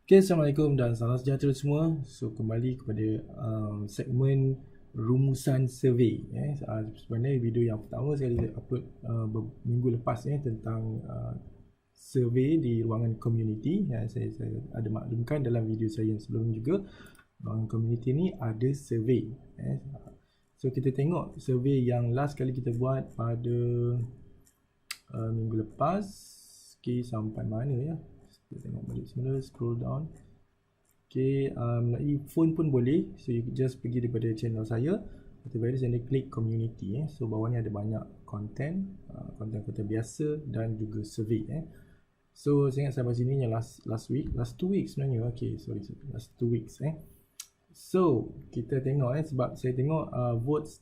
Okay, Assalamualaikum dan salam sejahtera semua. So, kembali kepada segmen rumusan survey. Sebenarnya video yang pertama saya upload minggu lepas tentang survey di ruangan community. Saya ada maklumkan dalam video saya yang sebelum juga, ruangan community ni ada survey. So, kita tengok survey yang last kali kita buat pada minggu lepas. Okay, sampai mana ya? Kita tengok balik semula, scroll down. Okay, melalui phone pun boleh. So you just pergi daripada channel saya, Multivirus, and klik community. So bawah ni ada banyak konten, konten-konten biasa dan juga survey. So saya ingat sampai sini yang last week, last 2 weeks sebenarnya. Okay, sorry, last 2 weeks. So kita tengok sebab saya tengok votes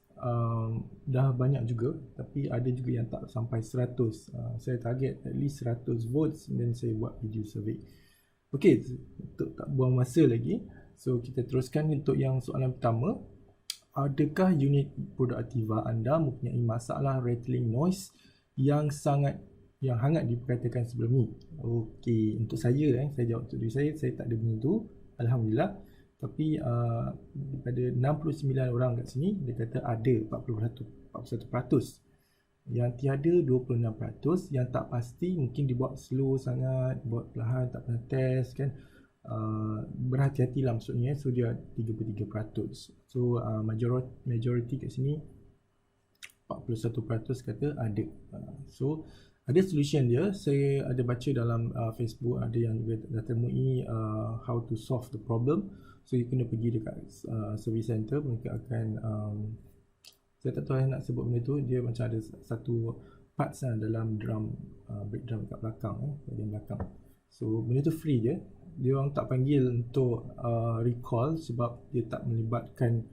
dah banyak juga, tapi ada juga yang tak sampai 100. Saya target at least 100 votes dan saya buat video survey. Okey, untuk tak buang masa lagi, so kita teruskan untuk yang soalan pertama. Adakah unit produk Ativa anda mempunyai masalah rattling noise yang hangat diperkatakan sebelum ni? Okey, untuk saya saya jawab untuk diri saya tak ada bunyi tu, alhamdulillah. Tapi daripada 69 orang kat sini, dia kata ada 41%. Yang tiada 26%, yang tak pasti mungkin dibuat slow sangat, buat perlahan, tak pernah test kan. Berhati-hatilah maksudnya. So dia 33%. So majority kat sini 41% kata ada. So ada solution dia. Saya ada baca dalam Facebook, ada yang dah temui how to solve the problem. So you kena pergi dekat service center, mereka akan saya tak tahu nak sebut benda tu, dia macam ada satu parts dalam drum, brake drum kat belakang, bahagian belakang. So benda tu free je. Dia orang tak panggil untuk recall sebab dia tak melibatkan,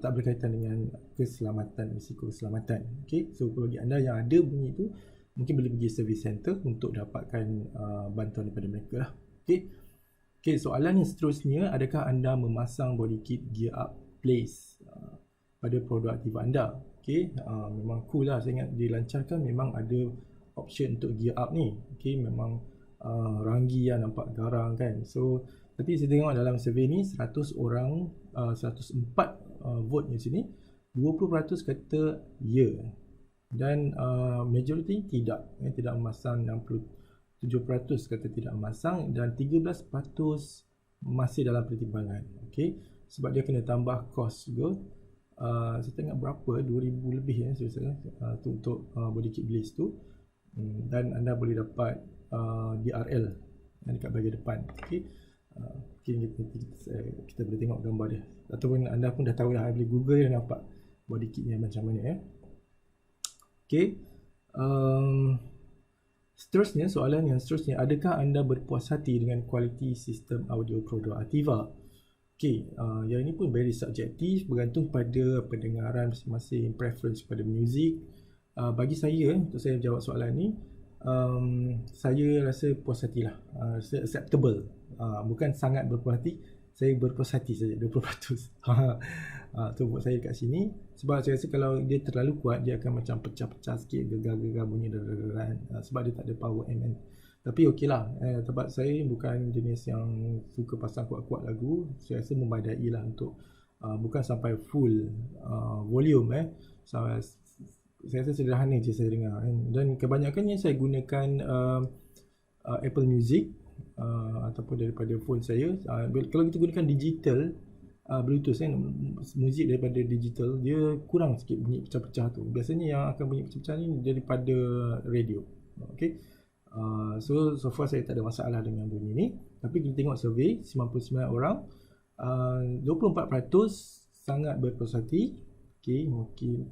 tak berkaitan dengan keselamatan, risiko keselamatan. Okay, so bagi anda yang ada bunyi tu, mungkin boleh pergi service center untuk dapatkan bantuan daripada mereka lah. Okay, soalan yang seterusnya, adakah anda memasang body kit gear up place pada produk Ativa anda? Okay, memang cool lah. Saya ingat dilancarkan memang ada option untuk gear up ni. Okay, memang ranggi lah, nampak garang kan. So tapi saya tengok dalam survey ni 100 orang, 104 vote di sini, 20% kata ya, dan majority tidak memasang. 67% kata tidak memasang, dan 13% masih dalam pertimbangan. Okay, sebab dia kena tambah kos juga. Saya tengok berapa, 2000 lebih untuk body kit bliss tu. Dan anda boleh dapat DRL dekat bahagian depan. Kita boleh tengok gambar dia, ataupun anda pun dah tahu dah, boleh google dan nampak body kitnya macam mana. Seterusnya, soalan yang seterusnya, adakah anda berpuas hati dengan kualiti sistem audio produk Ativa? Yang ini pun very subjektif, bergantung pada pendengaran masing-masing, preference pada muzik. Bagi saya, untuk saya jawab soalan ni, saya rasa puas hatilah, rasa acceptable. Bukan sangat berpuas hati, saya berpuas hati saja, 20%. Tu buat saya kat sini. Sebab saya rasa kalau dia terlalu kuat, dia akan macam pecah-pecah sikit, gegar-gegar bunyi sebab dia tak ada power amp. Tapi okey lah, sebab saya bukan jenis yang suka pasang kuat-kuat lagu. Saya rasa memadai lah untuk bukan sampai full volume. Saya rasa sederhana je saya dengar. Dan kebanyakannya saya gunakan Apple Music ataupun daripada phone saya. Kalau kita gunakan digital Bluetooth muzik daripada digital, dia kurang sikit bunyi pecah-pecah tu. Biasanya yang akan bunyi pecah-pecah ni daripada radio. Okay, so far saya tak ada masalah dengan bunyi ni. Tapi kita tengok survey, 99 orang, 24% sangat berpuas hati. Okay, mungkin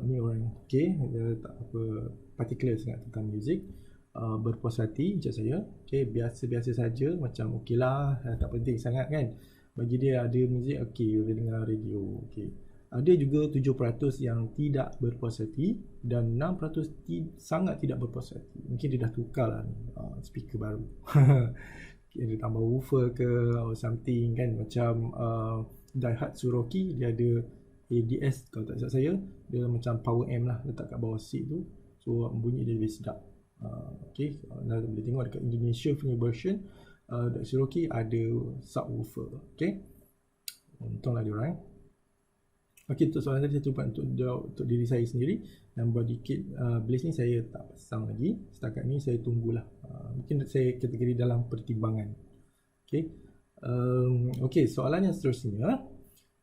ni orang dia tak apa particular sangat tentang muzik. Berpuas hati macam saya. Okay, biasa-biasa saja, macam okey lah, tak penting sangat kan. Bagi dia ada muzik, okey, boleh dengar radio. Okay. Ada juga 7% yang tidak berpuas hati, dan 6% sangat tidak berpuas hati. Mungkin dia dah tukar lah speaker baru. Dia tambah woofer ke or something kan. Macam Daihatsu Rocky, dia ada ADS kalau tak silap saya, dia macam power amp lah, letak kat bawah seat tu. So bunyi dia lebih sedap. Okay, anda boleh tengok dekat Indonesia punya version, Cherokee ada subwoofer. Okay, untunglah diorang. Okay, untuk soalan tadi saya cuba untuk jawab untuk diri saya sendiri. Dan body kit Blaze ni saya tak pasang lagi. Setakat ni saya tunggulah. Mungkin saya kategori dalam pertimbangan. Okay. Okay, soalan yang seterusnya.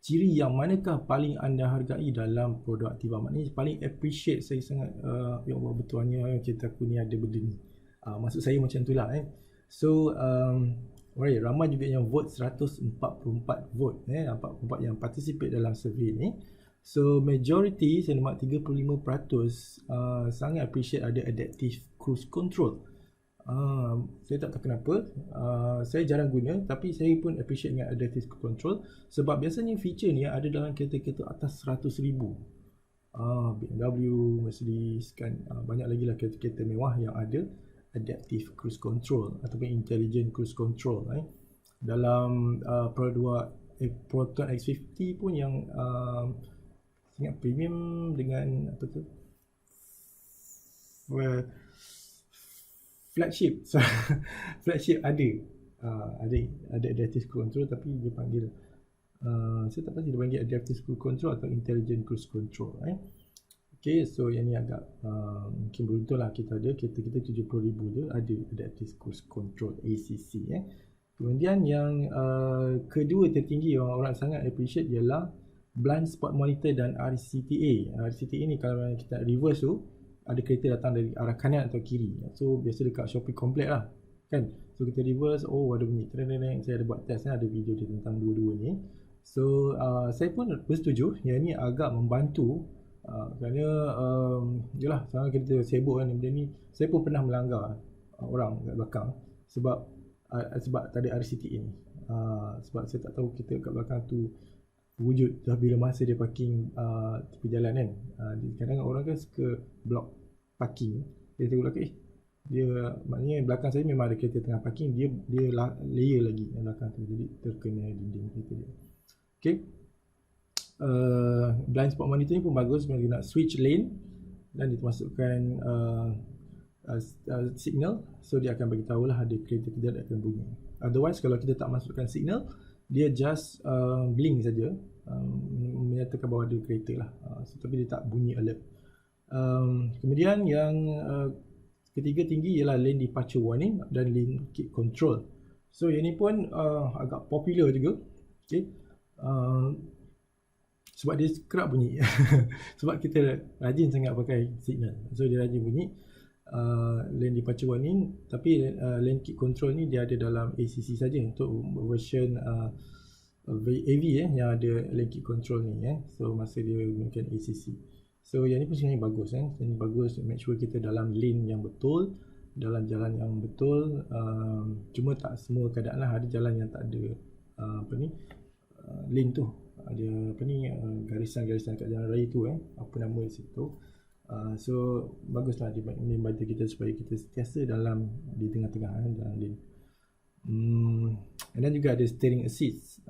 Ciri yang manakah paling anda hargai dalam produk Ativa? Maknanya paling appreciate saya sangat. Ya Allah, betulnya cerita aku ni ada benda ni. Maksud saya macam itulah. So, alright, ramai juga yang vote 144 vote. 44 yang participate dalam survey ni. So, majority, saya nampak 35% sangat appreciate ada adaptive cruise control. Saya tak tahu kenapa. Saya jarang guna, tapi saya pun appreciate dengan adaptive cruise control. Sebab biasanya feature ni ada dalam kereta-kereta atas 100,000. BMW, Mercedes kan, banyak lagi lah kereta-kereta mewah yang ada adaptive cruise control ataupun intelligent cruise control. Dalam Proton X50 pun yang sangat premium dengan apa tu, flagship flagship ada adaptive cruise control, tapi dia panggil saya tak pasti dia panggil adaptive cruise control atau intelligent cruise control. Okay, so yang ni agak mungkin beruntung lah kita ada. Kita 70,000 je ada adaptive cruise control ACC. Kemudian yang kedua tertinggi orang sangat appreciate ialah blind spot monitor dan RCTA. RCTA ni kalau kita reverse tu, ada kereta datang dari arah kanan atau kiri. So biasa dekat shopping complex lah kan. So kita reverse, ada bunyi treng. Saya ada buat test, ada video dia tentang dua-dua ni. So saya pun bersetuju yang ni agak membantu. Kerana yelah, sekarang kita sibuk kan benda ni. Saya pun pernah melanggar orang kat belakang sebab tak ada RCTA ni. Sebab saya tak tahu kita kat belakang tu wujud dah bila masa dia parking tepi jalan kan. Kadang orang kan suka block parking. Dia tengok belakang, dia maknanya belakang saya memang ada kereta tengah parking, dia layer lagi yang belakang tu, jadi terkena dinding kereta dia. Okay. Blind spot monitor ni pun bagus bila nak switch lane dan dia termasukkan signal, so dia akan bagi tahu lah ada kereta kejap akan bunyi. Otherwise kalau kita tak masukkan signal, dia just blink saja, menyatakan bahawa ada kereta lah, tapi dia tak bunyi alert. Kemudian yang ketiga tinggi ialah lane departure warning dan lane keep control. So yang ni pun agak popular juga. Okay. Sebab dia kerap bunyi. Sebab kita rajin sangat pakai signal, so dia rajin bunyi. Lane departure warning, tapi lane keep control ni dia ada dalam ACC saja untuk version AV yang ada lane keep control ni. So masa dia gunakan ACC. So yang ni pun sebenarnya bagus. Yang ni bagus, make sure kita dalam lane yang betul, dalam jalan yang betul. Cuma tak semua keadaan lah, ada jalan yang tak ada lane tu, ada garisan-garisan kat jalan raya tu, apa nama di situ. So baguslah dia membantu kita supaya kita sentiasa di tengah-tengah dalam lane. Dan juga ada steering assist.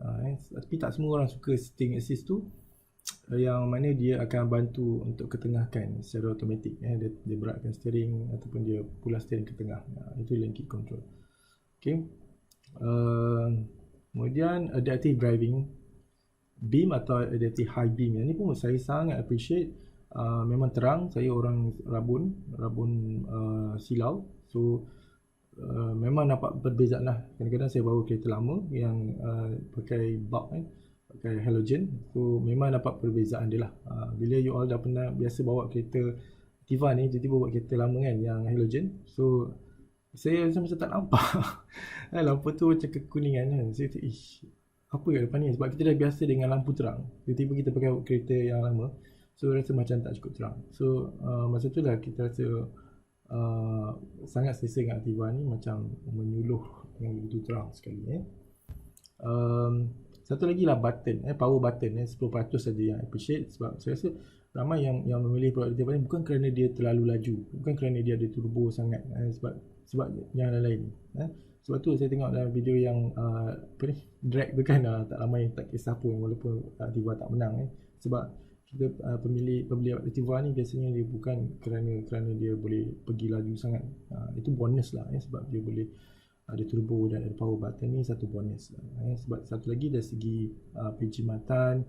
Tapi tak semua orang suka steering assist tu, yang mana dia akan bantu untuk ketengahkan secara automatik. Dia beratkan steering ataupun dia pulas steering ke tengah. Itu lane keep control. Okay. Kemudian adaptive driving beam atau adaptive high beam, yang ni pun saya sangat appreciate. Memang terang, saya orang Rabun Silau, so memang nampak perbezaan lah. Kadang-kadang saya bawa kereta lama yang pakai bulb pakai halogen, so memang dapat perbezaan dia lah. Bila you all dah pernah biasa bawa kereta Ativa ni, tiba-tiba bawa kereta lama kan yang halogen, so saya rasa macam tak nampak lampu tu macam kekuningan kan. Saya tu apa kat depan ni, sebab kita dah biasa dengan lampu terang, tiba-tiba kita pakai kereta yang lama, so rasa macam tak cukup terang. So masa tu lah kita rasa sangat selesa dengan Ativa ni, macam menyuluh yang begitu terang sekali. Satu lagi lah button, power button 10% saja yang appreciate. Sebab saya rasa ramai yang memilih produk Ativa ni bukan kerana dia terlalu laju, bukan kerana dia ada turbo sangat, sebab yang lain-lain. Sebab tu saya tengok dalam video yang drag tu kan, tak ramai tak kisah pun walaupun Ativa tak menang. Sebab kita pembeli Ativa ni biasanya dia bukan kerana dia boleh pergi laju sangat. Itu bonus lah, sebab dia boleh ada turbo dan ada power button ni satu bonus sebab satu lagi dari segi penjimatan,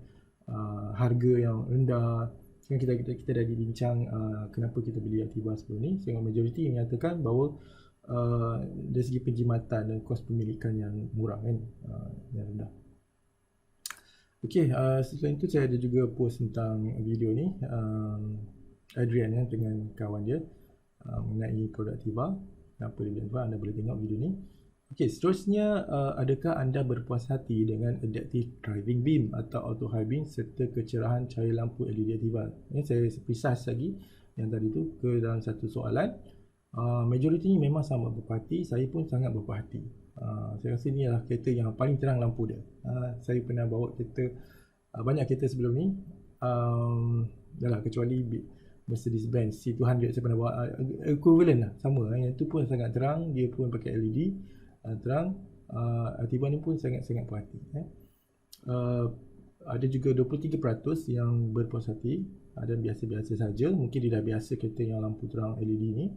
harga yang rendah. Kan kita dah dibincang kenapa kita beli Activa sebelum ni. Sehingga majoriti menyatakan bahawa dari segi penjimatan dan kos pemilikan yang murah kan, yang rendah. Okey, selain itu saya ada juga post tentang video ni, Adrian dengan kawan dia mengenai produk Activa. Kenapa dia beli Activa, anda boleh tengok video ni. Okey, seterusnya, adakah anda berpuas hati dengan Adaptive Driving Beam atau Auto High Beam serta kecerahan cahaya lampu LED Activa? Saya precise lagi yang tadi tu ke dalam satu soalan. Majoriti ni memang sama berpuas hati, saya pun sangat berpuas hati. Saya rasa ni adalah kereta yang paling terang lampu dia. Saya pernah bawa kereta, banyak kereta sebelum ni, kecuali Mercedes-Benz C200 saya pernah bawa, equivalent lah, sama. Yang tu pun sangat terang, dia pun pakai LED, terang. Activa ni pun sangat-sangat puas hati. Ada juga 23% yang berpuas hati, ada biasa-biasa saja, mungkin dia dah biasa kereta yang lampu terang LED ni.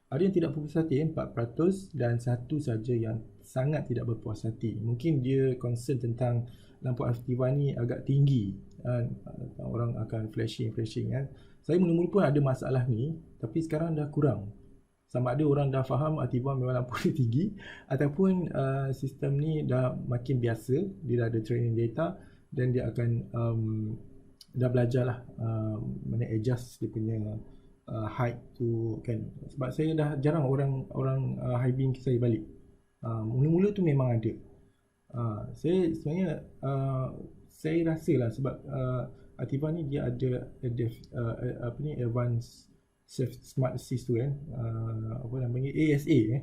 Ada yang tidak berpuas hati 4%, dan satu saja yang sangat tidak berpuas hati. Mungkin dia concern tentang lampu Activa ni agak tinggi, orang akan flashing kan. Saya mula-mula pun ada masalah ni, tapi sekarang dah kurang. Sama ada orang dah faham Activa memang lampu dia tinggi, ataupun sistem ni dah makin biasa, dia dah ada training data, dan dia akan dah belajar lah mana adjust dia punya height tu kan. Sebab saya dah jarang orang high beam saya balik. Mula-mula tu memang ada. Saya sebenarnya saya rasa lah sebab Activa ni dia ada advanced smart assist tu kan, ASA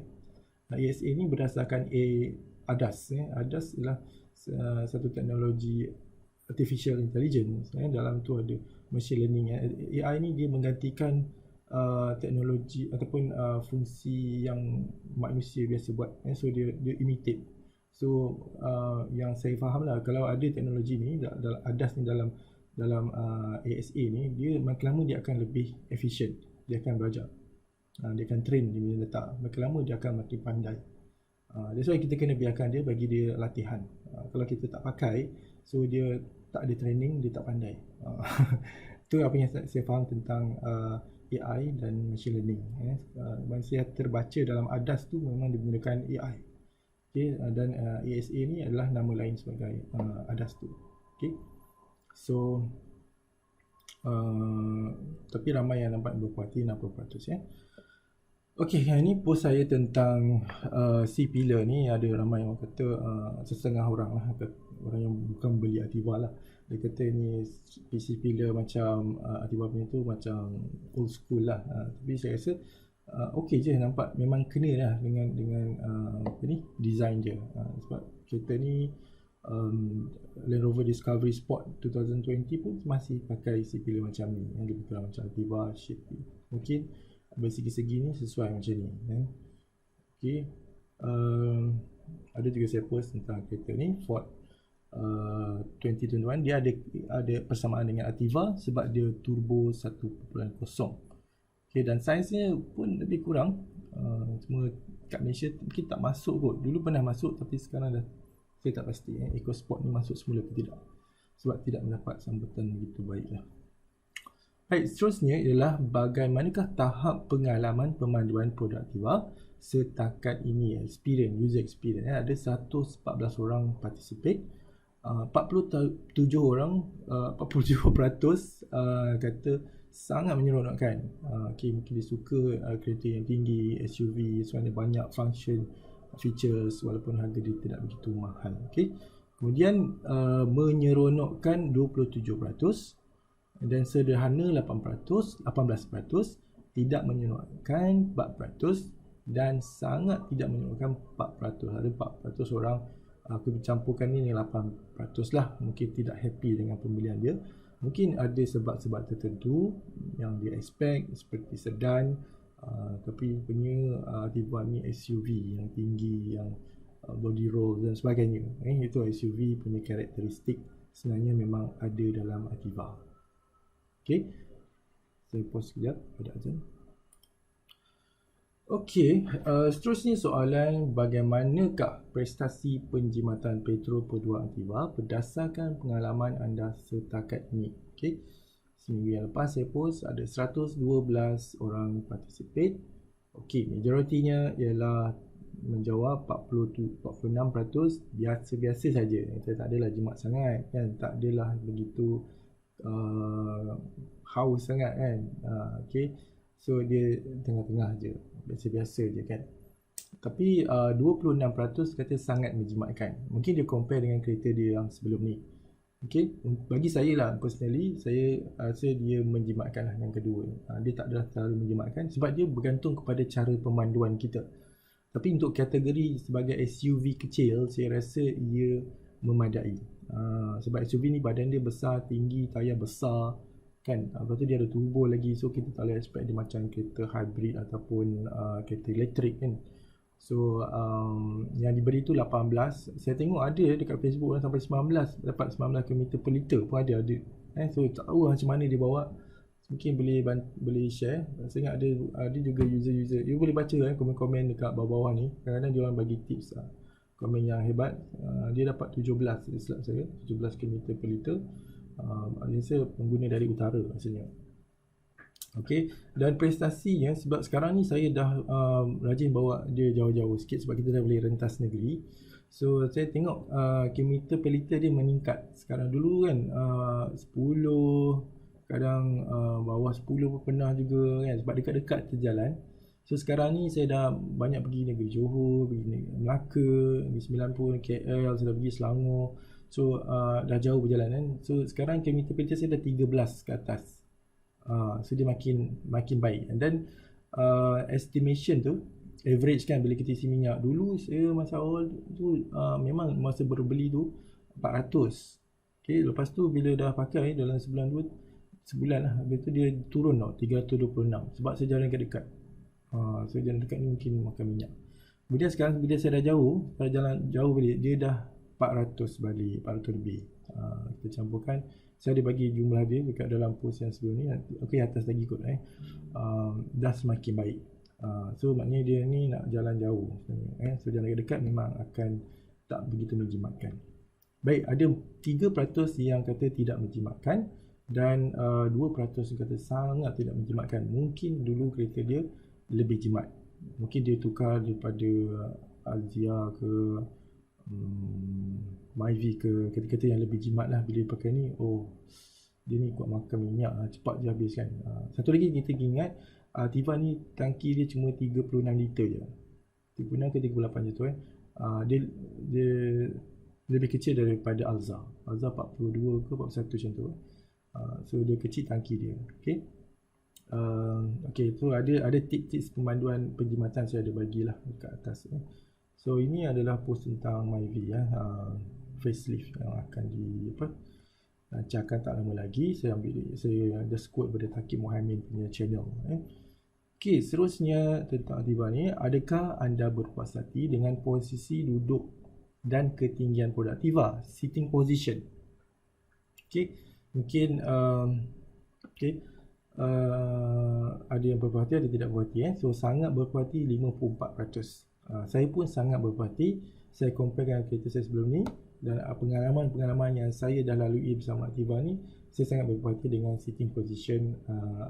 ASA ni berdasarkan ADAS. ADAS ialah satu teknologi artificial intelligence. Dalam tu ada machine learning. AI ni dia menggantikan teknologi ataupun fungsi yang manusia biasa buat. So dia imitate. So yang saya faham lah, kalau ada teknologi ni dalam ADAS ni, dalam ASA ni, dia makin lama dia akan lebih efisien. Dia akan belajar, dia akan train, dia punya letak. Makin lama dia akan makin pandai. That's why kita kena biarkan dia, bagi dia latihan. Kalau kita tak pakai, so dia tak ada training, dia tak pandai. Itu apa yang saya faham tentang AI dan machine learning. Saya terbaca dalam ADAS tu memang dia menggunakan AI. Okay, dan ASA ni adalah nama lain sebagai ADAS tu. Okay. So tapi ramai yang nampak berpuas hati, 60% ya. Okey, yang ni post saya tentang C-pillar ni. Ada ramai yang kata, setengah orang lah, orang yang bukan beli Activa lah, dia kata ni C-pillar macam Activa punya tu macam old school lah. Tapi saya rasa okey je, nampak memang kena lah dengan design dia. Sebab kereta ni Land Rover Discovery Sport 2020 pun masih pakai C-pillar macam ni, yang lebih kurang macam Activa shape. Mungkin dari segi-segi ni sesuai macam ni kan. Okay. Ada juga saya post tentang kereta ni, Ford 2021. Dia ada persamaan dengan Activa sebab dia turbo 1.0. Okay, dan saiznya pun lebih kurang. Cuma kat Malaysia mungkin tak masuk kot. Dulu pernah masuk, tapi sekarang dah saya tak pasti EcoSport ni masuk semula atau tidak, sebab tidak mendapat sambutan begitu baik lah. Baik, seterusnya ialah bagaimanakah tahap pengalaman pemanduan produk Activa setakat ini, user experience. Ada 114 orang participate, 47% kata sangat menyeronokkan. Mungkin dia suka kereta yang tinggi, SUV, sebenarnya banyak function, features, walaupun harga dia tidak begitu mahal. Kemudian menyeronokkan 27%, dan sederhana 18%, tidak menyeronokkan 4%, dan sangat tidak menyeronokkan 4%. Ada 4% orang, aku campurkan ni 8% lah, mungkin tidak happy dengan pembelian dia. Mungkin ada sebab-sebab tertentu yang dia expect, seperti sedan, tapi punya Activa ni SUV yang tinggi, yang body roll dan sebagainya. Itu SUV punya karakteristik sebenarnya memang ada dalam Activa. Okay, saya pause sekejap, ada azan. Okey, seterusnya soalan bagaimanakah prestasi penjimatan Petro Aktiva berdasarkan pengalaman anda setakat ini? Okey. Seminggu yang lepas saya post ada 112 orang participate. Okey, majoritinya ialah menjawab 46% biasa-biasa saja. Kita tak adalah jimat sangat kan, tak adalah begitu haus sangat kan. Okey. So dia tengah-tengah je, biasa-biasa je kan. Tapi 26% kata sangat menjimatkan. Mungkin dia compare dengan kereta dia yang sebelum ni. Okay, bagi saya lah personally, saya rasa dia menjimatkan lah yang kedua ni. Dia tak adalah terlalu menjimatkan sebab dia bergantung kepada cara pemanduan kita. Tapi untuk kategori sebagai SUV kecil, saya rasa ia memadai. Sebab SUV ni badan dia besar, tinggi, tayar besar kan. Lepas tu dia ada turbo lagi, so kita tak boleh expect dia macam kereta hybrid ataupun kereta elektrik kan. So yang diberi tu 18. Saya tengok ada dekat Facebook orang sampai 19, dapat 19 km per liter pun ada. So tak tahu macam mana dia bawa. Mungkin boleh share. Saya ingat ada juga user-user. You boleh baca komen-komen dekat bawah-bawah ni. Kadang-kadang dia orang bagi tips komen yang hebat. Dia dapat 17 silap saya, 17 km per liter. Saya pengguna dari utara rasanya. Okey, dan prestasinya sebab sekarang ni saya dah rajin bawa dia jauh-jauh sikit sebab kita dah boleh rentas negeri. So saya tengok kilometer per liter dia meningkat. Sekarang dulu kan 10, kadang bawah 10 pun pernah juga kan sebab dekat-dekat terjalan. So sekarang ni saya dah banyak pergi negeri Johor, pergi negeri Melaka, negeri Sembilan Pun, KL, saya dah pergi Selangor. So dah jauh perjalanan. So sekarang kilometer per liter saya dah 13 ke atas. So dia makin baik. And then estimation tu, average kan bila kita isi minyak. Dulu saya masa awal tu memang masa berbeli tu 400. Okay, lepas tu bila dah pakai dalam sebulan lah, habis tu dia turun tau 326 sebab saya jalan dekat-dekat. So jalan dekat ni mungkin makan minyak. Kemudian sekarang bila saya dah jauh, dah jalan jauh balik, dia dah 400 balik, 400 lebih. Kita campurkan, saya ada bagi jumlah dia dekat dalam post yang sebelum ni. Okey, atas lagi kot dah semakin baik. So maknanya dia ni nak jalan jauh sebenarnya. So jalan dekat memang akan tak begitu menjimatkan. Baik, ada 3% yang kata tidak menjimatkan dan 2% yang kata sangat tidak menjimatkan. Mungkin dulu kereta dia lebih jimat. Mungkin dia tukar daripada Alzia ke Myvi ke kereta-kereta yang lebih jimat lah. Bila pakai ni, dia ni kuat makan minyak lah, cepat je habis kan. Satu lagi kita ingat, Tiva ni tangki dia cuma 36 liter je, 36 ke 38 je tu dia lebih kecil daripada Alza 42 ke 41 macam tu. So dia kecil tangki dia. Okay. Okay, so ada tips pemanduan penjimatan saya ada bagilah dekat atas. So ini adalah post tentang Myvi facelift yang akan lancarkan tak lama lagi. Saya just quote pada Thaqib Mohamid punya channel. Okay, seterusnya tentang Aktiva ni, adakah anda berpuas hati dengan posisi duduk dan ketinggian produk Aktiva, sitting position? Okay, mungkin ada yang berpuas hati, ada tidak berpuas hati. So sangat berpuas hati 54%. Saya pun sangat berpuas hati. Saya compare dengan kereta saya sebelum ni dan pengalaman-pengalaman yang saya dah lalui bersama Aktiva ni, saya sangat berpuas hati dengan sitting position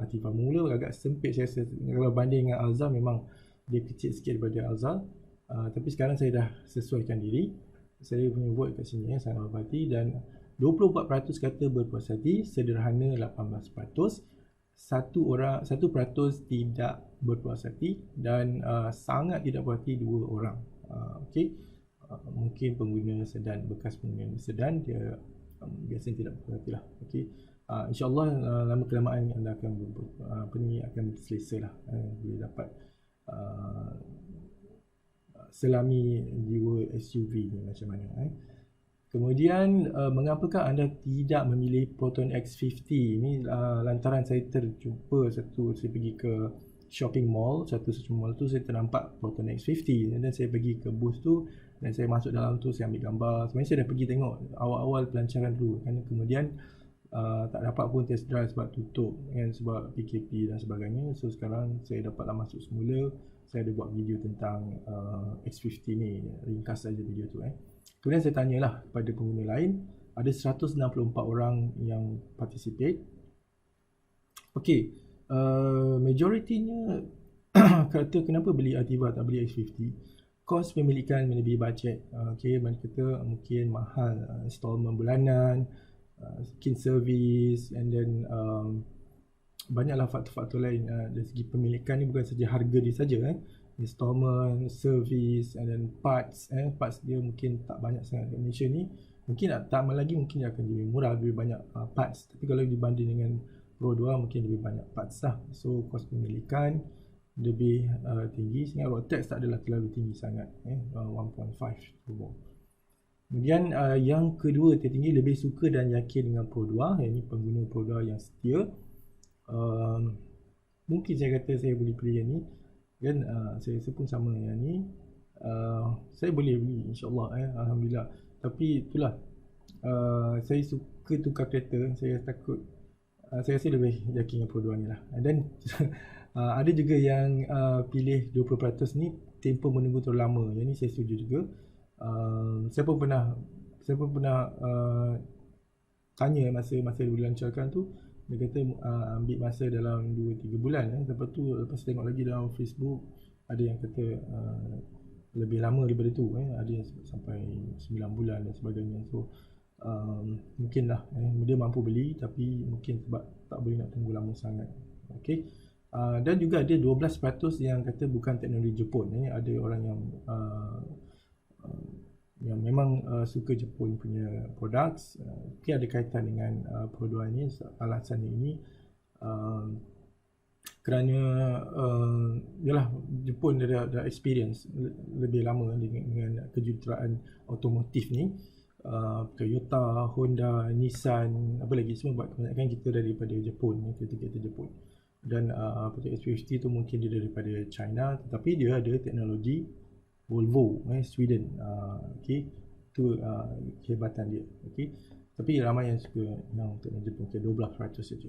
Aktiva. Mula agak sempit saya rasa, kalau banding dengan Alza memang dia kecil sikit daripada Alza. Tapi sekarang saya dah sesuaikan diri. Saya punya vote kat sini sangat berpuas hati dan 24% kata berpuas hati, sederhana 18%. 1% tidak berpuas hati dan sangat tidak puas hati 2 orang. Okey. Mungkin pengguna sedan, bekas pengguna sedan, dia biasanya tidak berpuas hati lah. Okey. InsyaAllah lama kelamaan anda akan akan selesa lah. Dia dapat selami jiwa SUV ni macam mana. Kemudian, mengapakah anda tidak memilih Proton X50? Ini lantaran saya terjumpa saya pergi ke shopping mall, satu mall tu saya ternampak Proton X50 dan saya pergi ke booth tu dan saya masuk dalam tu, saya ambil gambar. Sebenarnya saya dah pergi tengok awal-awal pelancaran dulu kan, kemudian tak dapat pun test drive sebab tutup kan, sebab PKP dan sebagainya. So sekarang saya dapatlah masuk semula, saya ada buat video tentang X50 ni, ringkas saja video tu. Kemudian saya tanyalah pada pengguna lain, ada 164 orang yang participate. Okey, majoritinya kata kenapa beli Ativa tak beli X50. Kos pemilikan melebihi bajet. Okey, mana kata mungkin mahal installment bulanan, mungkin servis, and then banyaklah faktor-faktor lain. Dari segi pemilikan ni bukan saja harga dia saja, installment, servis, and then parts. Parts dia mungkin tak banyak sangat kat Malaysia ni. Mungkin tak lama lagi mungkin dia akan lebih murah, lebih banyak parts. Tapi kalau dibanding dengan Pro 2 mungkin lebih banyak parts lah. So kos pemilikan lebih tinggi, sehingga road tax tak adalah terlalu tinggi sangat, 1.5 turbo. Kemudian yang kedua tertinggi, lebih suka dan yakin dengan Pro 2. Yang ini pengguna Pro 2 yang setia. Mungkin saya kata saya boleh pilih yang ni kan. Saya rasa pun sama yang ni. Saya boleh beli insyaAllah, Alhamdulillah. Tapi itulah, saya suka tukar kereta. Saya takut, saya rasa lebih yakin dengan Pro 2 ni lah. Dan ada juga yang pilih 20% ni tempoh menunggu terlalu lama. Yang ni saya setuju juga. Saya pun pernah tanya masa dilancarkan tu. Dia kata ambil masa dalam 2-3 bulan. Lepas tengok lagi dalam Facebook, ada yang kata lebih lama daripada tu. Ada yang sampai 9 bulan dan sebagainya. So mungkin lah dia mampu beli, tapi mungkin sebab tak boleh nak tunggu lama sangat. Okay. Dan juga ada 12% yang kata bukan teknologi Jepun. Ada orang yang memang suka Jepun punya products. Mungkin ada kaitan dengan Pro 2 ni. Alasan ini kerana yalah, Jepun dia dah experience lebih lama dengan kejuruteraan otomotif ni. Toyota, Honda, Nissan, apa lagi, semua kebanyakan kita daripada Jepun, kereta-kereta Jepun. Dan X50 tu mungkin dia daripada China, tetapi dia ada teknologi Volvo, Sweden. Okay, tu kehebatan dia. Okay, tapi ramai yang suka yang teknologi Jepun, 12% saja.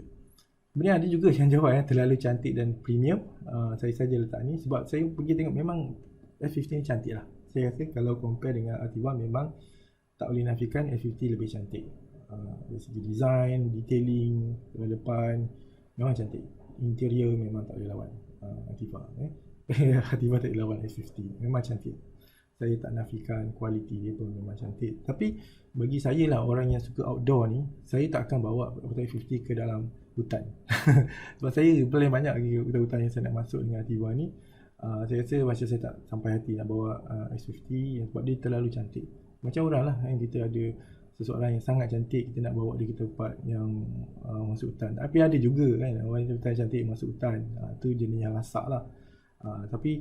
Kemudian ada juga yang jawab terlalu cantik dan premium. Saya saja letak ni sebab saya pergi tengok, memang X50 ni cantik lah. Saya rasa kalau compare dengan Ativa, memang tak boleh nafikan X50 lebih cantik. Dari segi design, detailing, depan memang cantik. Interior memang tak boleh lawan Ativa. Ativa tak boleh lawan X50, memang cantik. Saya tak nafikan kualiti dia pun memang cantik. Tapi bagi saya lah, orang yang suka outdoor ni, saya tak akan bawa X50 ke dalam hutan. Sebab saya paling banyak lagi hutan-hutan yang saya nak masuk dengan Ativa ni. Saya rasa macam saya tak sampai hati nak bawa X50 sebab dia terlalu cantik. Macam orang lah, kita ada seseorang yang sangat cantik, kita nak bawa dia ke tempat yang masuk hutan. Tapi ada juga kan orang yang cantik masuk hutan, tu jenis yang lasak lah. Tapi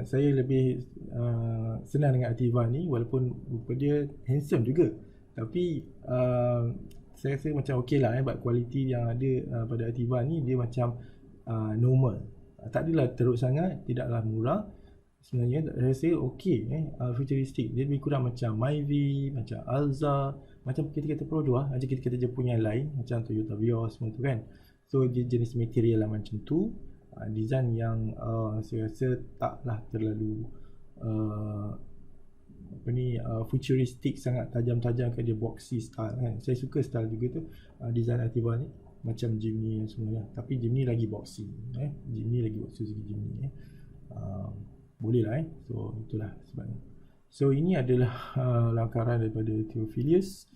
saya lebih senang dengan Ativa ni, walaupun rupa dia handsome juga. Tapi saya rasa macam okey lah, sebab kualiti yang ada pada Ativa ni, dia macam normal. Tak adalah teruk sangat, tidaklah murah. Sebenarnya saya rasa okey, futuristik. Dia lebih kurang macam Myvi, macam Alza, macam kereta-kereta Pro 2, macam kereta-kereta Jepun yang lain, macam Toyota Vios semua tu kan. So dia jenis material lah macam tu. Design yang saya rasa taklah terlalu futuristik sangat, tajam-tajam ke dia boxy style kan. Saya suka style juga tu, design Ativa ni macam Jimny semuanya. Tapi Jimny lagi boxy, Jimny lagi boxy segi Jimny. Boleh lah. So itulah sebabnya. So ini adalah langkaran daripada Theophilus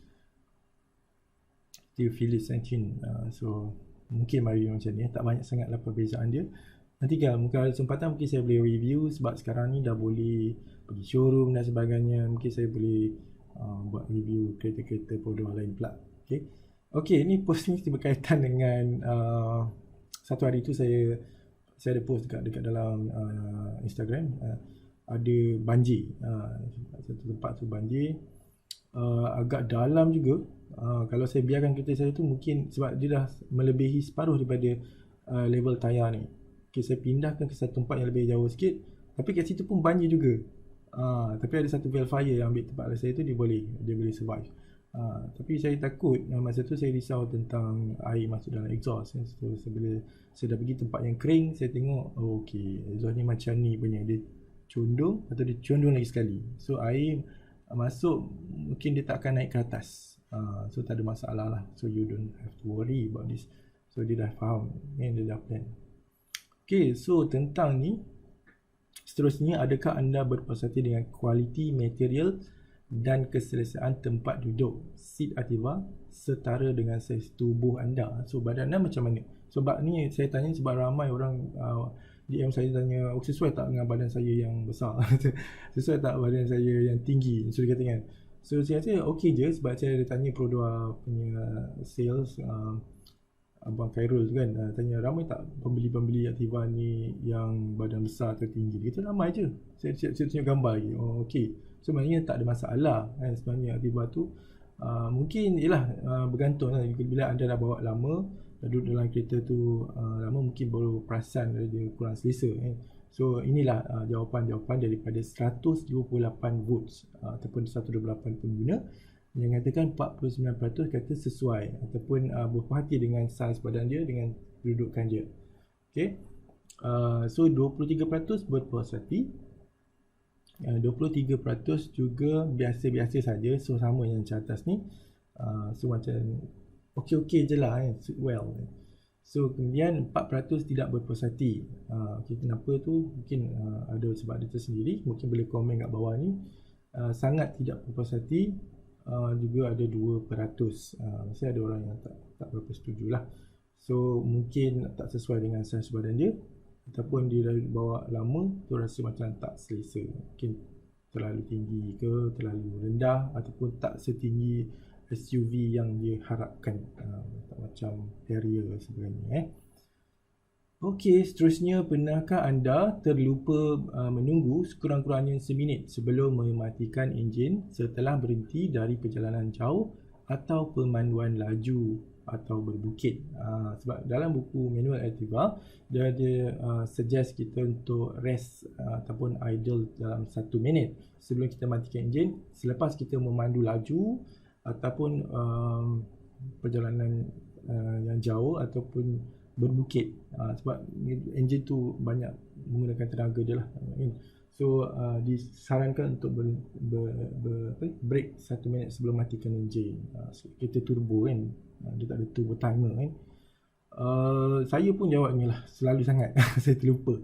Sanchin. So mungkin mari macam ni, tak banyak sangatlah perbezaan dia. Nanti kalau mungkin ada kesempatan, mungkin saya boleh review. Sebab sekarang ni dah boleh pergi showroom dan sebagainya. Mungkin saya boleh buat review kereta-kereta Pro 2 lain pula. Okay, ni post ni berkaitan dengan satu hari tu saya ada post dekat dalam Instagram. Ada banjir, satu tempat tu banjir, agak dalam juga. Kalau saya biarkan kereta saya tu, mungkin sebab dia dah melebihi separuh daripada level tayar ni. Okay, saya pindahkan ke satu tempat yang lebih jauh sikit, tapi kat situ pun banjir juga. Tapi ada satu valve fire yang ambil tempat saya tu, dia boleh survive. Tapi saya takut masa tu saya risau tentang air masuk dalam exhaust kan. So bila saya dah pergi tempat yang kering, saya tengok okey, exhaust ni macam ni punya, dia condong atau dia condong lagi sekali. So air masuk mungkin dia tak akan naik ke atas. So tak ada masalah lah. So you don't have to worry about this. So dia dah faham, dia dah plan. Okay, so tentang ni, seterusnya, adakah anda berpuas hati dengan kualiti material dan keselesaan tempat duduk seat Ativa setara dengan saiz tubuh anda? So badan anda macam mana? Sebab ni saya tanya sebab ramai orang DM saya tanya, sesuai tak dengan badan saya yang besar? Sesuai tak badan saya yang tinggi? So dia kata kan. So saya rasa okey je, sebab saya ada tanya Pro2 punya sales, Abang Khairul tu kan, tanya ramai tak pembeli-pembeli Ativa ni yang badan besar atau tinggi. Dia kata ramai je. Saya tunjuk gambar lagi. Oh okey. So maknanya tak ada masalah kan. Sebenarnya Ativa tu mungkin ialah bergantung lah. Bila anda dah bawa lama, dah duduk dalam kereta tu lama, mungkin baru perasan dia kurang selesa kan. So inilah jawapan-jawapan daripada 128 votes ataupun 128 pengguna yang katakan 49% kata sesuai ataupun berpuas hati dengan saiz badan dia, dengan kedudukan dia. Okay. So 23% berpuas hati, 23% juga biasa-biasa saja. So sama yang macam atas ni. So macam okey-okey je lah suit well. So kemudian 4% tidak berpuas hati. Okay, kenapa tu? Mungkin ada sebab dia tersendiri. Mungkin boleh komen kat bawah ni. Sangat tidak berpuas hati, juga ada 2%. Mesti ada orang yang tak berapa setuju lah. So mungkin tak sesuai dengan saiz badan dia, ataupun dia dah bawa lama tu rasa macam tak selesa. Mungkin terlalu tinggi ke, terlalu rendah, ataupun tak setinggi SUV yang dia harapkan. Tak macam Harrier sebenarnya. Okey, seterusnya, pernahkah anda terlupa menunggu sekurang-kurangnya seminit sebelum mematikan enjin setelah berhenti dari perjalanan jauh atau pemanduan laju atau berbukit? Sebab dalam buku manual Ativa, dia ada suggest kita untuk rest ataupun idle dalam 1 minit sebelum kita matikan enjin, selepas kita memandu laju ataupun perjalanan yang jauh ataupun berbukit. Sebab enjin tu banyak menggunakan tenaga dia lah. So disarankan untuk break 1 minit sebelum matikan enjin. So, kita turbo kan, dia tak ada turbo timer kan. Saya pun jawab ni lah, selalu sangat. Saya terlupa,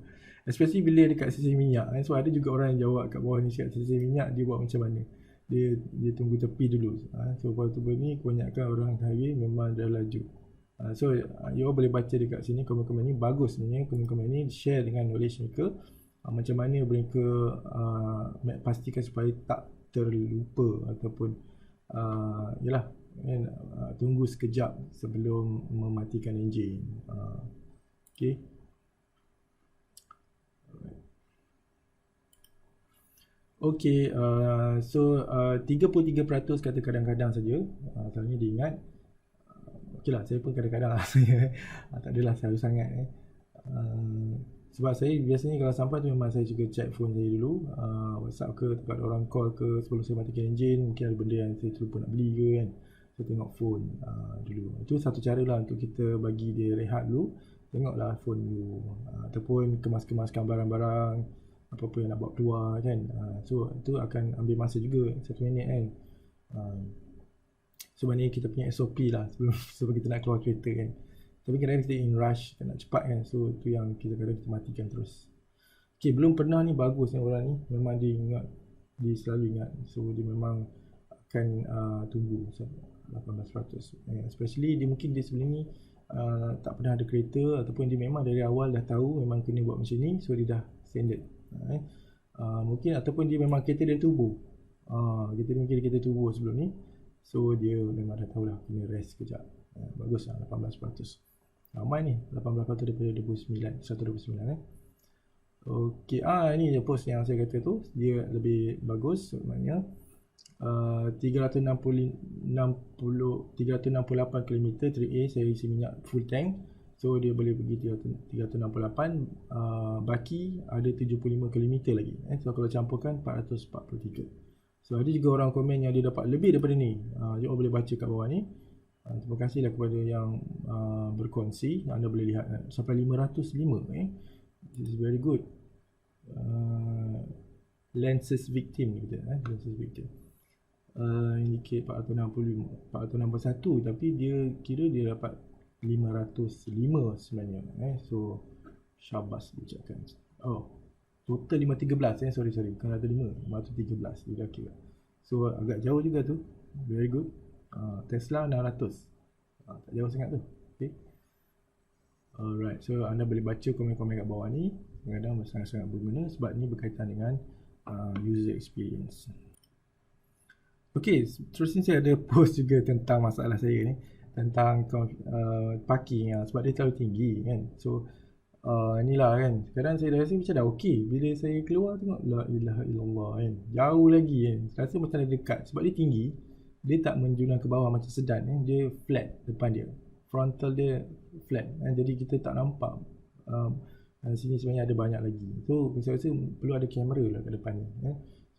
especially bila dekat sisi minyak kan. So ada juga orang yang jawab kat bawah ni, dekat sisi minyak dia buat macam mana, dia tunggu tepi dulu. So waktu ni kebanyakan orang highway memang dah laju. So you all boleh baca dekat sini komen-komen ni. Bagus sebenarnya komen-komen ni, share dengan knowledge mereka, macam mana mereka pastikan supaya tak terlupa ataupun yalah tunggu sekejap sebelum mematikan enjin. Okay. Okay, so 33% kata kadang-kadang saja. Selalunya diingat. Okay lah, saya pun kadang-kadang lah saya tak adalah selalu sangat sebab saya biasanya kalau sampai tu memang saya juga check phone saya dulu, WhatsApp ke, tempat orang call ke sebelum saya matikan enjin. Mungkin ada benda yang saya terlupa nak beli ke kan, saya tengok phone dulu. Itu satu cara lah untuk kita bagi dia rehat dulu. Tengoklah phone dulu, ataupun kemas-kemaskan barang-barang apa-apa yang nak bawa keluar kan. So itu akan ambil masa juga 1 minit kan. Sebenarnya kita punya SOP lah sebelum kita nak keluar kereta kan. Tapi kadang-kadang kita in rush, kita nak cepat kan. So tu yang kadang-kadang kita matikan terus. Okay, belum pernah ni bagus ni orang ni. Memang dia ingat, dia selalu ingat. So dia memang akan tunggu 18%. Especially dia mungkin dia sebelum ni tak pernah ada kereta, ataupun dia memang dari awal dah tahu memang kena buat macam ni. So dia dah standard. Mungkin ataupun dia memang kereta dia turbo. Mungkin kereta turbo sebelum ni. So dia memang dah tahu lah kena rest sekejap. Bagus lah 18%. Ramai ni, 18% daripada 129 Okay, ini je post yang saya kata tu. Dia lebih bagus, maknanya 368 km 3A saya isi minyak full tank. So dia boleh pergi 368, baki ada 75 km lagi. So kalau campurkan 443. So So ada juga orang komen yang dia dapat lebih daripada ni. Jom boleh baca kat bawah ni. Terima kasihlah kepada yang berkongsi. Anda boleh lihat sampai 505 This is very good. Lenses victim kita lenses victim. Indicate 461 tapi dia kira dia dapat 505 sebenarnya. So syabas ucapkan. Total 513 sorry bukan 513 dia dah kira. So agak jauh juga tu. Very good. Tesla 600. Tak jauh sangat tu. Okay. Alright, so anda boleh baca komen-komen kat bawah ni. Kadang-kadang sangat-sangat berguna sebab ni berkaitan dengan user experience. Okay, terus ni saya ada post juga tentang masalah saya ni, tentang parking sebab dia terlalu tinggi kan. So inilah kan, sekarang saya dah rasa macam dah okey. Bila saya keluar tengok la ilaha illallah kan, jauh lagi kan, rasa macam dah dekat sebab dia tinggi. Dia tak menjunang ke bawah macam sedan dia flat depan dia, frontal dia flat jadi kita tak nampak. Sini sebenarnya ada banyak lagi. So saya rasa perlu ada kamera lah kat depan ni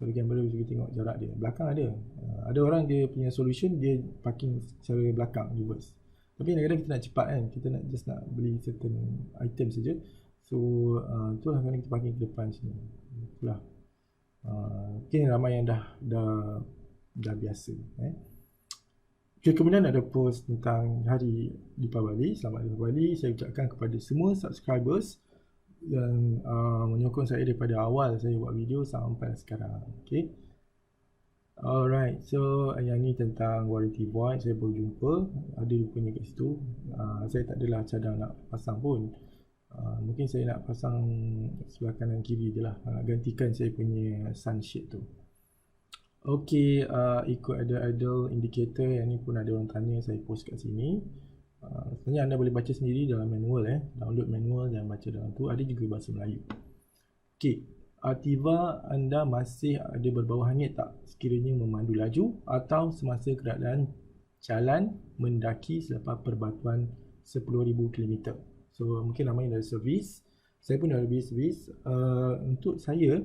So kamera kita tengok jarak dia. Belakang ada orang dia punya solution, dia parking secara belakang reverse. Tapi kadang-kadang kita nak cepat kan, kita nak beli certain item saja. So itulah kadang kita parking ke depan sini. Itulah. Mungkin ramai yang dah biasa Okay, kemudian ada post tentang hari Deepavali. Selamat Deepavali. Saya ucapkan kepada semua subscribers yang menyokong saya daripada awal saya buat video sampai sekarang. Okay. Alright, so yang ni tentang warranty void. Saya baru jumpa, ada rupanya kat situ. Saya tak adalah cadang nak pasang pun. Mungkin saya nak pasang sebelah kanan kiri je lah, gantikan saya punya sunshade tu. Okay, ikut ada idle indicator. Yang ni pun ada orang tanya, saya post kat sini. Sebenarnya anda boleh baca sendiri dalam manual download manual dan baca dalam tu. Ada juga bahasa Melayu. Okay, Ativa anda masih ada berbau hangit tak sekiranya memandu laju atau semasa keadaan jalan mendaki selepas perbatuan 10,000 km? So mungkin namanya dari servis. Saya pun dah lebih servis. Untuk saya,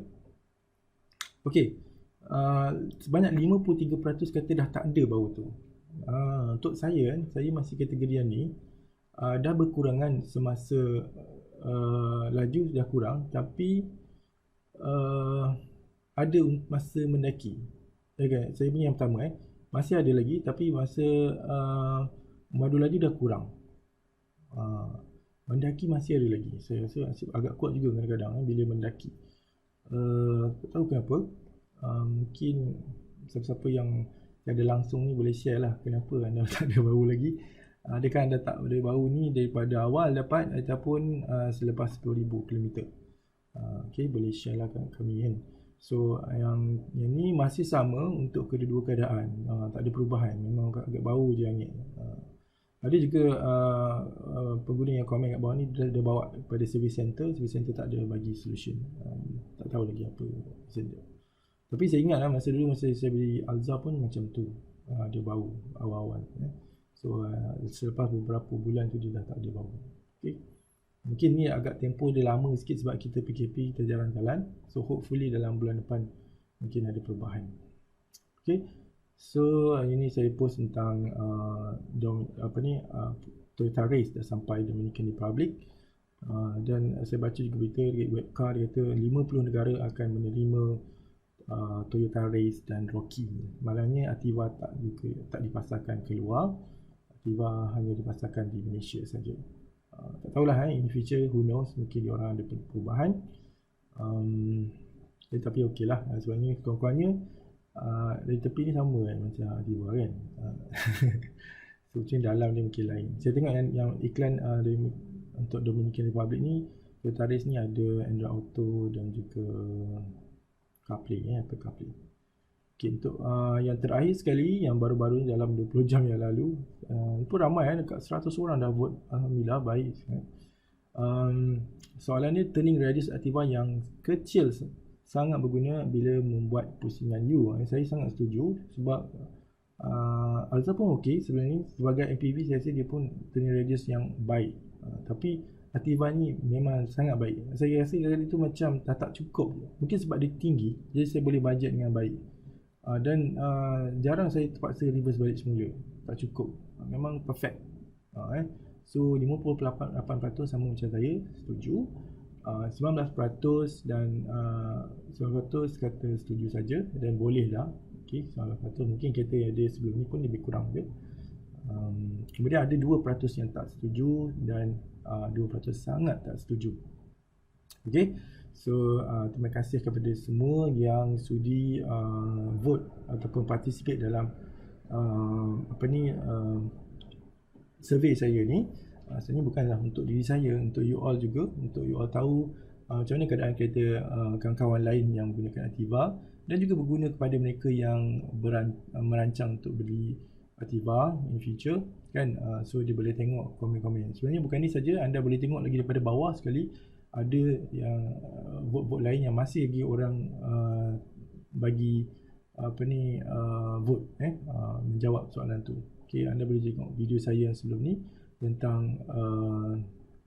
okay, sebanyak 53% kata dah tak ada bau tu. Untuk saya masih kategori yang ni, dah berkurangan semasa laju dah kurang, tapi ada masa mendaki. Okay, saya punya yang pertama masih ada lagi, tapi masa memandu laju dah kurang. Mendaki masih ada lagi. Saya rasa agak kuat juga kadang-kadang bila mendaki. Tak tahu kenapa. Mungkin siapa-siapa yang ada langsung ni boleh share lah kenapa anda tak ada bau lagi. Adakah anda tak ada bau ni daripada awal dapat ataupun selepas 10,000 km? Okay, boleh share lah kat kami kan. So yang ni masih sama untuk kedua-dua keadaan. Tak ada perubahan, memang agak bau je angin. Ada juga pengguna yang komen kat bawah ni dia bawa kepada service center tak ada bagi solution. Tak tahu lagi apa dia. Tapi saya ingat lah masa saya beli Alza pun macam tu. Dia bau awal-awal. So selepas beberapa bulan tu dia dah tak ada bau. Okay. Mungkin ni agak tempoh dia lama sikit sebab kita PKP, kita jalan-jalan. So hopefully dalam bulan depan mungkin ada perubahan. Okay. So ini saya post tentang Toyota Race dah sampai Dominican Republic. Dan saya baca juga berita webcar dia kata 50 negara akan menerima Toyota Race dan Rocky. Malangnya Ativa tak dipasarkan keluar. Ativa hanya dipasarkan di Malaysia saja. Tak tahulah in future, who knows, mungkin diorang ada perubahan. Tapi okey lah, sebenarnya kurang-kurangnya dari tepi ni sama macam Ativa kan. So macam dalam dia mungkin lain. Saya tengok yang iklan untuk Dominican Republic ni, Toyota Race ni ada Android Auto dan juga CarPlay, Apple CarPlay. Okay, untuk yang terakhir sekali, yang baru-baru dalam 20 jam yang lalu, pun ramai dekat 100 orang dah vote. Alhamdulillah, baik. Soalan ni, turning radius Ativa yang kecil sangat berguna bila membuat pusingan U. Saya sangat setuju sebab Alza pun okey sebenarnya. Sebagai MPV saya rasa dia pun turning radius yang baik. Tapi Ativa ni memang sangat baik. Saya rasa dari itu macam dah tak cukup. Mungkin sebab dia tinggi, jadi saya boleh budget dengan baik. Dan jarang saya terpaksa reverse balik semula, tak cukup, memang perfect. So 58% sama macam saya, setuju. 19% dan 19% kata setuju saja dan boleh lah. Okay, 19% mungkin kita ada sebelum ni pun lebih kurang je. Kemudian ada 2% yang tak setuju dan 2% sangat tak setuju. Okay, so terima kasih kepada semua yang sudi vote ataupun participate dalam survey saya ni. Sebenarnya bukanlah untuk diri saya, untuk you all juga, untuk you all tahu macam mana keadaan kereta kawan-kawan lain yang menggunakan Ativa, dan juga berguna kepada mereka yang merancang untuk beli Ativa in future kan. So dia boleh tengok komen-komen. Sebenarnya bukan ni saja, anda boleh tengok lagi daripada bawah sekali, ada yang vote-vote lain yang masih lagi orang bagi vote menjawab soalan tu. Okay, anda boleh tengok video saya yang sebelum ni tentang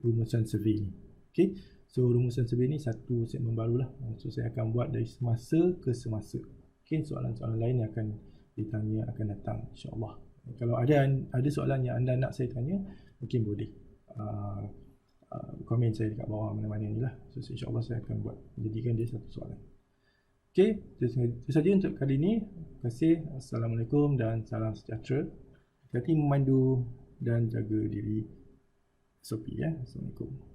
rumusan survey ni. Okay, so rumusan survey ni satu segmen baru lah. So saya akan buat dari semasa ke semasa. Okay, soalan-soalan lain yang akan ditanya akan datang, insyaAllah. Kalau ada soalan yang anda nak saya tanya, mungkin boleh komen saya dekat bawah mana-mana ni lah. So insyaAllah saya akan buat, jadikan dia satu soalan. Okay, itu saja untuk kali ini. Terima kasih. Assalamualaikum dan salam sejahtera. Hati-hati memandu dan jaga diri SOP ya. Assalamualaikum.